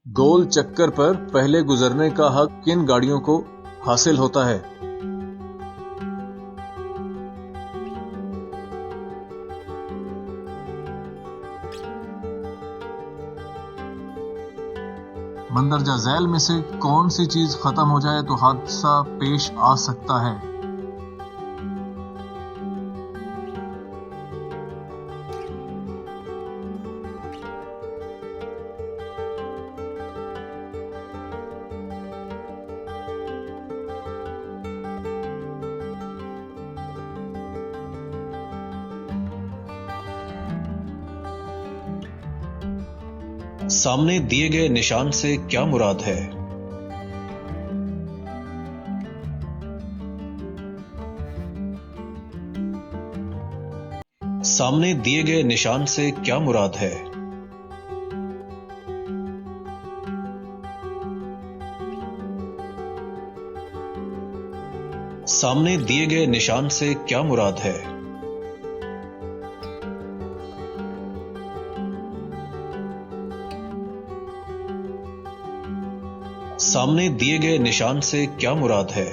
गोल चक्कर पर पहले गुजरने का हक किन गाड़ियों को हासिल होता है? मंदरजा झैल में से कौन सी चीज खत्म हो जाए तो हादसा पेश आ सकता है? सामने दिए गए निशान से क्या मुराद है? सामने दिए गए निशान से क्या मुराद है? सामने दिए गए निशान से क्या मुराद है? सामने दिए गए निशान से क्या मुराद है?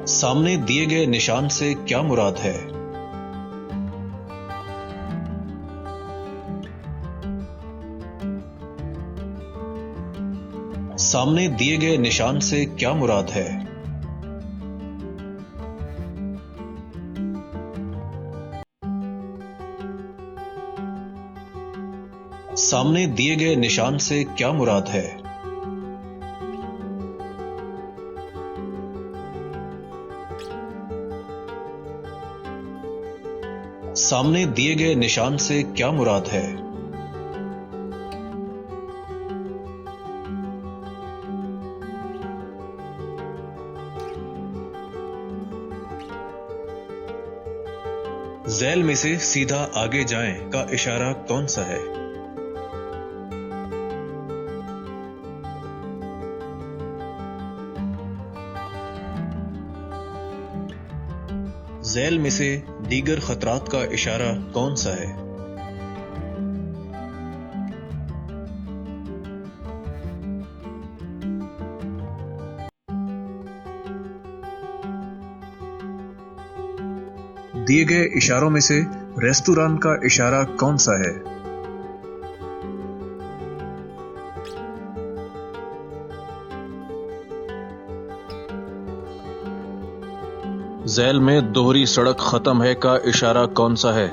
सामने दिए गए निशान से क्या मुराद है? सामने दिए गए निशान से क्या मुराद है? सामने दिए गए निशान से क्या मुराद है? सामने दिए गए निशान से क्या मुराद है? झैल में से सीधा आगे जाएं का इशारा कौन सा है? झैल में से दीगर खतरात का इशारा कौन सा है? दिए गए इशारों में से रेस्तुरां का इशारा कौन सा है? झैल में दोहरी सड़क खत्म है का इशारा कौन सा है?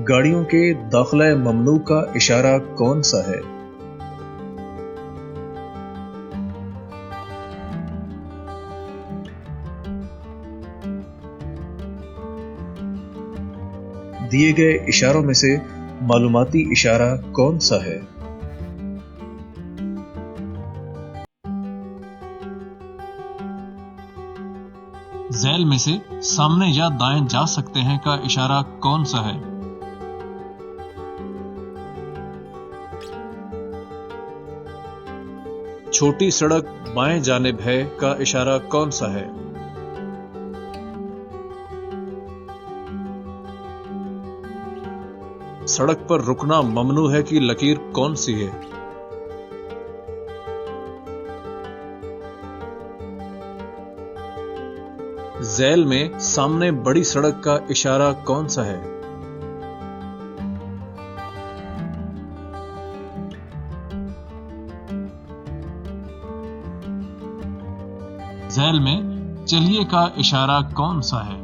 गाड़ियों के दाखिला ममनू का इशारा कौन सा है? दिए गए इशारों में से मालूमाती इशारा कौन सा है? झैल में से सामने या दाएं जा सकते हैं का इशारा कौन सा है? छोटी सड़क बाएं जानिब है का इशारा कौन सा है? सड़क पर रुकना ममनू है की लकीर कौन सी है? झैल में सामने बड़ी सड़क का इशारा कौन सा है? झैल में चलिए का इशारा कौन सा है?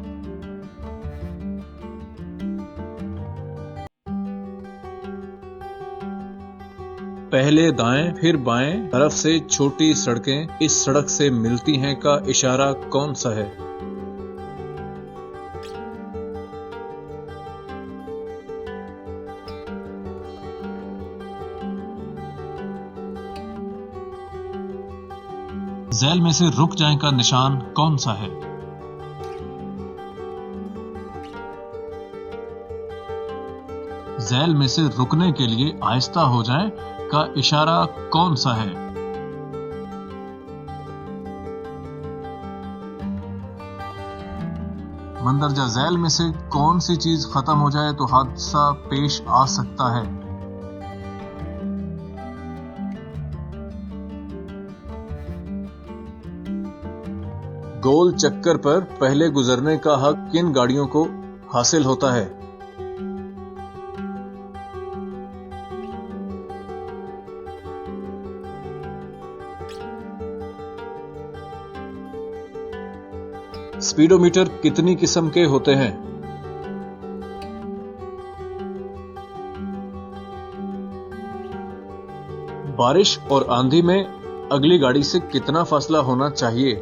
पहले दाएं फिर बाएं तरफ से छोटी सड़कें इस सड़क से मिलती हैं का इशारा कौन सा है? झैल में से रुक जाएं का निशान कौन सा है? झैल में से रुकने के लिए आहिस्ता हो जाएं का इशारा कौन सा है? मंदरजा झैल में से कौन सी चीज खत्म हो जाए तो हादसा पेश आ सकता है? गोल चक्कर पर पहले गुजरने का हक किन गाड़ियों को हासिल होता है? स्पीडोमीटर कितनी किस्म के होते हैं? बारिश और आंधी में अगली गाड़ी से कितना फासला होना चाहिए?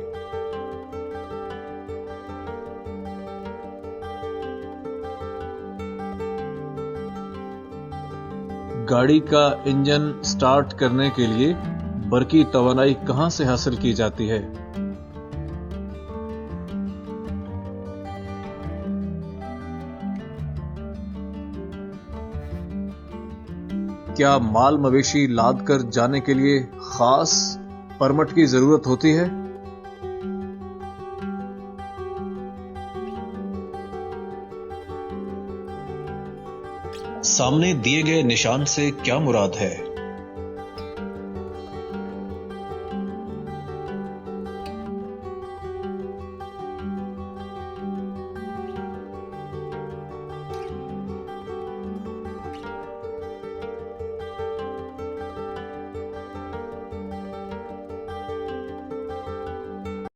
गाड़ी का इंजन स्टार्ट करने के लिए बरकी तवानाई कहां से हासिल की जाती है? क्या माल मवेशी लाद कर जाने के लिए खास परमिट की जरूरत होती है? सामने दिए गए निशान से क्या मुराद है?